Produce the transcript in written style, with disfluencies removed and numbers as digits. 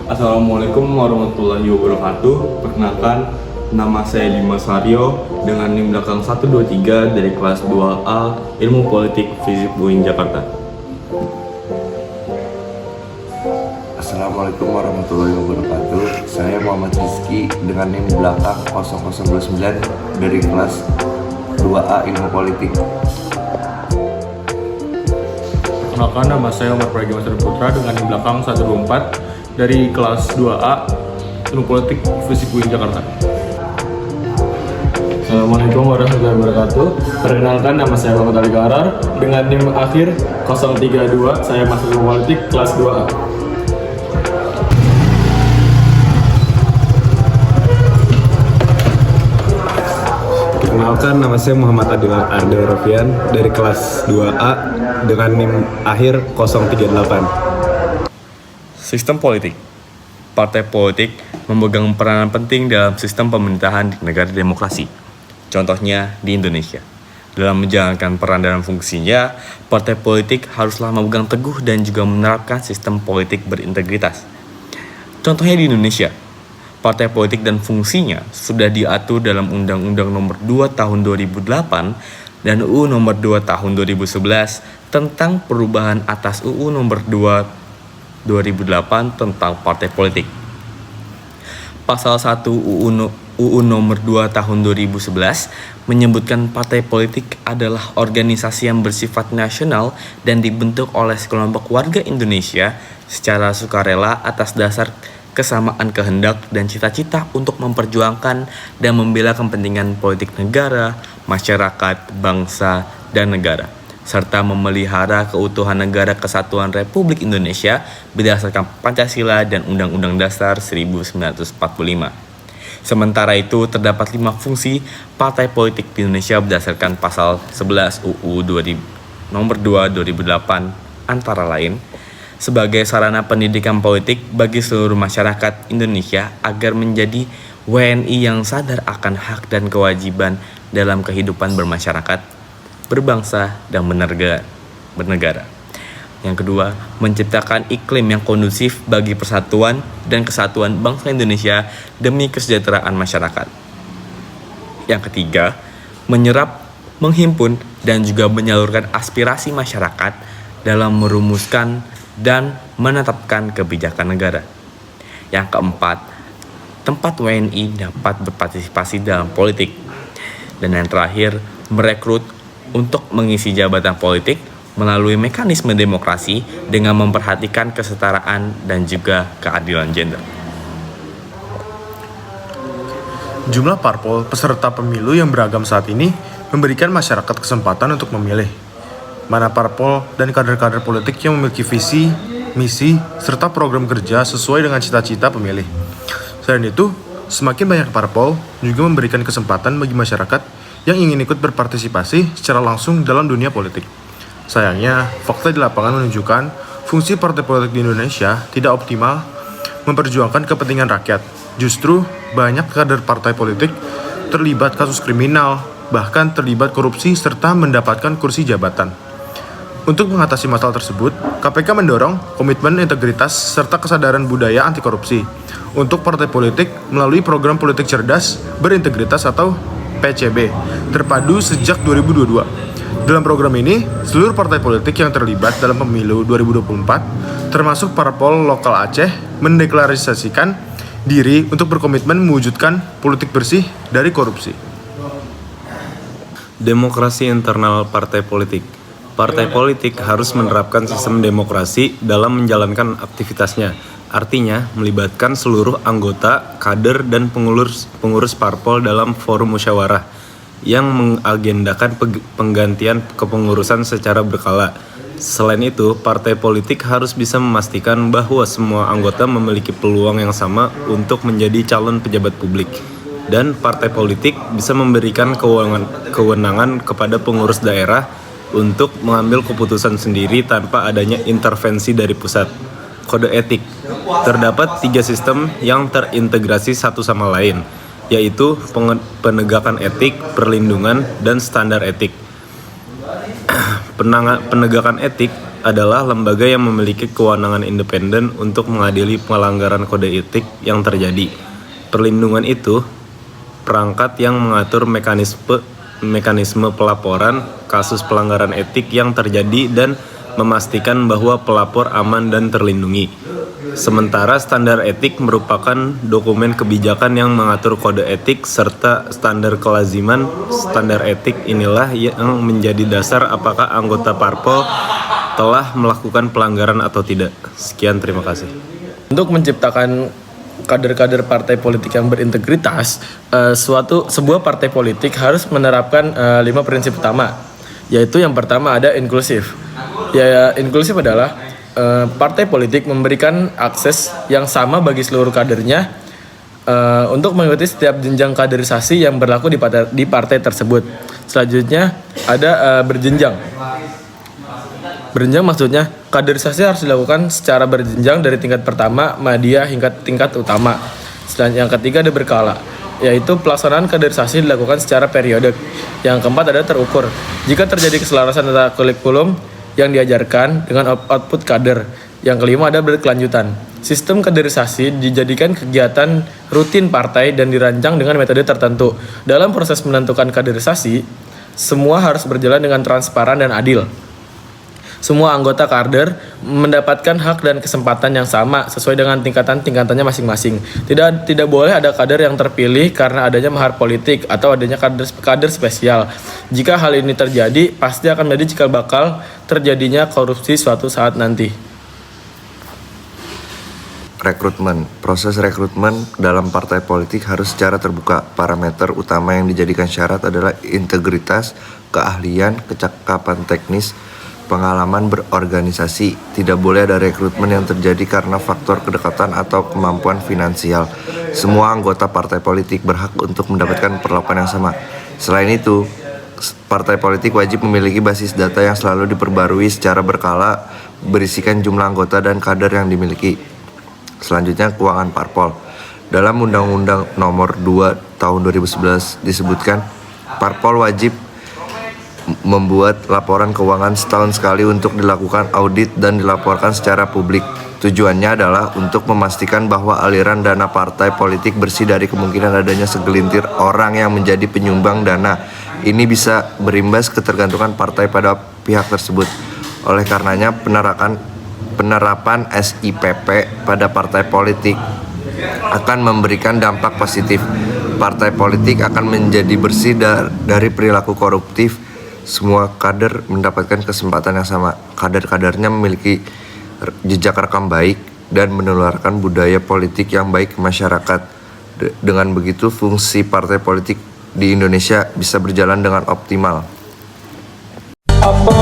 Assalamualaikum warahmatullahi wabarakatuh. Perkenalkan, nama saya Dimas Aryo dengan NIM belakang 123 dari kelas 2A Ilmu Politik Fisip UIN Jakarta. Assalamualaikum warahmatullahi wabarakatuh. Saya Muhammad Rizky dengan NIM belakang 0029 dari kelas 2A Ilmu Politik. Perkenalkan, nama saya Omar Pragi Mas Putra dengan NIM belakang 124 dari kelas 2A Ilmu Politik Fisip UIN Jakarta. Assalamualaikum warahmatullahi wabarakatuh. Perkenalkan, nama saya Muhammad Ali Garar dengan NIM akhir 032. Saya masuk Ilmu Politik kelas 2A. Perkenalkan, nama saya Muhammad Adil Rofian dari kelas 2A dengan NIM akhir 038. Sistem politik. Partai politik memegang peranan penting dalam sistem pemerintahan di negara demokrasi. Contohnya di Indonesia. Dalam menjalankan peran dan fungsinya, partai politik haruslah memegang teguh dan juga menerapkan sistem politik berintegritas. Contohnya di Indonesia, partai politik dan fungsinya sudah diatur dalam Undang-Undang Nomor 2 Tahun 2008 dan UU Nomor 2 Tahun 2011 tentang perubahan atas UU Nomor 2 2008 tentang partai politik. Pasal 1 UU Nomor 2 Tahun 2011 menyebutkan partai politik adalah organisasi yang bersifat nasional dan dibentuk oleh sekelompok warga Indonesia secara sukarela atas dasar kesamaan kehendak dan cita-cita untuk memperjuangkan dan membela kepentingan politik negara, masyarakat, bangsa, dan negara, serta memelihara keutuhan negara kesatuan Republik Indonesia berdasarkan Pancasila dan Undang-Undang Dasar 1945. Sementara itu, terdapat 5 fungsi partai politik di Indonesia berdasarkan pasal 11 UU Nomor 2 2008, antara lain sebagai sarana pendidikan politik bagi seluruh masyarakat Indonesia agar menjadi WNI yang sadar akan hak dan kewajiban dalam kehidupan bermasyarakat, berbangsa, dan bernegara. Yang kedua, menciptakan iklim yang kondusif bagi persatuan dan kesatuan bangsa Indonesia demi kesejahteraan masyarakat. Yang ketiga, menyerap, menghimpun, dan juga menyalurkan aspirasi masyarakat dalam merumuskan dan menetapkan kebijakan negara. Yang keempat, tempat WNI dapat berpartisipasi dalam politik. Dan yang terakhir, merekrut untuk mengisi jabatan politik melalui mekanisme demokrasi dengan memperhatikan kesetaraan dan juga keadilan gender. Jumlah parpol peserta pemilu yang beragam saat ini memberikan masyarakat kesempatan untuk memilih mana parpol dan kader-kader politik yang memiliki visi, misi, serta program kerja sesuai dengan cita-cita pemilih. Selain itu, semakin banyak parpol juga memberikan kesempatan bagi masyarakat yang ingin ikut berpartisipasi secara langsung dalam dunia politik. Sayangnya, fakta di lapangan menunjukkan fungsi partai politik di Indonesia tidak optimal memperjuangkan kepentingan rakyat. Justru, banyak kader partai politik terlibat kasus kriminal, bahkan terlibat korupsi serta mendapatkan kursi jabatan. Untuk mengatasi masalah tersebut, KPK mendorong komitmen integritas serta kesadaran budaya anti korupsi untuk partai politik melalui program politik cerdas berintegritas atau PCB terpadu sejak 2022. Dalam program ini, seluruh partai politik yang terlibat dalam pemilu 2024, termasuk parpol lokal Aceh, mendeklarasikan diri untuk berkomitmen mewujudkan politik bersih dari korupsi. Demokrasi internal partai politik. Partai politik harus menerapkan sistem demokrasi dalam menjalankan aktivitasnya. Artinya, melibatkan seluruh anggota, kader, dan pengurus parpol dalam forum musyawarah yang mengagendakan penggantian kepengurusan secara berkala. Selain itu, partai politik harus bisa memastikan bahwa semua anggota memiliki peluang yang sama untuk menjadi calon pejabat publik. Dan partai politik bisa memberikan kewenangan kepada pengurus daerah untuk mengambil keputusan sendiri tanpa adanya intervensi dari pusat. Kode etik. Terdapat 3 sistem yang terintegrasi satu sama lain, yaitu penegakan etik, perlindungan, dan standar etik. Penegakan etik adalah lembaga yang memiliki kewenangan independen untuk mengadili pelanggaran kode etik yang terjadi. Perlindungan itu perangkat yang mengatur mekanisme pelaporan kasus pelanggaran etik yang terjadi dan memastikan bahwa pelapor aman dan terlindungi. Sementara standar etik merupakan dokumen kebijakan yang mengatur kode etik serta standar kelaziman. Standar etik inilah yang menjadi dasar apakah anggota parpol telah melakukan pelanggaran atau tidak. Sekian, terima kasih. Untuk menciptakan kader-kader partai politik yang berintegritas, sebuah partai politik harus menerapkan 5 prinsip utama, yaitu yang pertama ada inklusif. Inklusif adalah partai politik memberikan akses yang sama bagi seluruh kadernya untuk mengikuti setiap jenjang kaderisasi yang berlaku di partai tersebut. Selanjutnya ada berjenjang. Berjenjang maksudnya kaderisasi harus dilakukan secara berjenjang dari tingkat pertama, media hingga tingkat utama. Selanjutnya yang ketiga ada berkala, yaitu pelaksanaan kaderisasi dilakukan secara periodik. Yang keempat ada terukur. Jika terjadi keselarasan antara kurikulum yang diajarkan dengan output kader. Yang kelima ada berkelanjutan. Sistem kaderisasi dijadikan kegiatan rutin partai dan dirancang dengan metode tertentu. Dalam proses menentukan kaderisasi, semua harus berjalan dengan transparan dan adil. Semua anggota kader mendapatkan hak dan kesempatan yang sama sesuai dengan tingkatannya masing-masing. Tidak boleh ada kader yang terpilih karena adanya mahar politik atau adanya kader spesial. Jika hal ini terjadi, pasti akan menjadi cikal bakal terjadinya korupsi suatu saat nanti. Rekrutmen. Proses rekrutmen dalam partai politik harus secara terbuka. Parameter utama yang dijadikan syarat adalah integritas, keahlian, kecakapan teknis, pengalaman berorganisasi. Tidak boleh ada rekrutmen yang terjadi karena faktor kedekatan atau kemampuan finansial. Semua anggota partai politik berhak untuk mendapatkan perlakuan yang sama. Selain itu, partai politik wajib memiliki basis data yang selalu diperbarui secara berkala, berisikan jumlah anggota dan kader yang dimiliki. Selanjutnya, keuangan parpol. Dalam Undang-Undang Nomor 2 Tahun 2011 disebutkan, parpol wajib membuat laporan keuangan setahun sekali untuk dilakukan audit dan dilaporkan secara publik. Tujuannya adalah untuk memastikan bahwa aliran dana partai politik bersih dari kemungkinan adanya segelintir orang yang menjadi penyumbang dana. Ini bisa berimbas ketergantungan partai pada pihak tersebut. Oleh karenanya, penerapan SIPP pada partai politik akan memberikan dampak positif. Partai politik akan menjadi bersih dari perilaku koruptif. Semua kader mendapatkan kesempatan yang sama. Kader-kadernya memiliki jejak rekam baik dan menularkan budaya politik yang baik ke masyarakat. Dengan begitu, fungsi partai politik di Indonesia bisa berjalan dengan optimal. Apa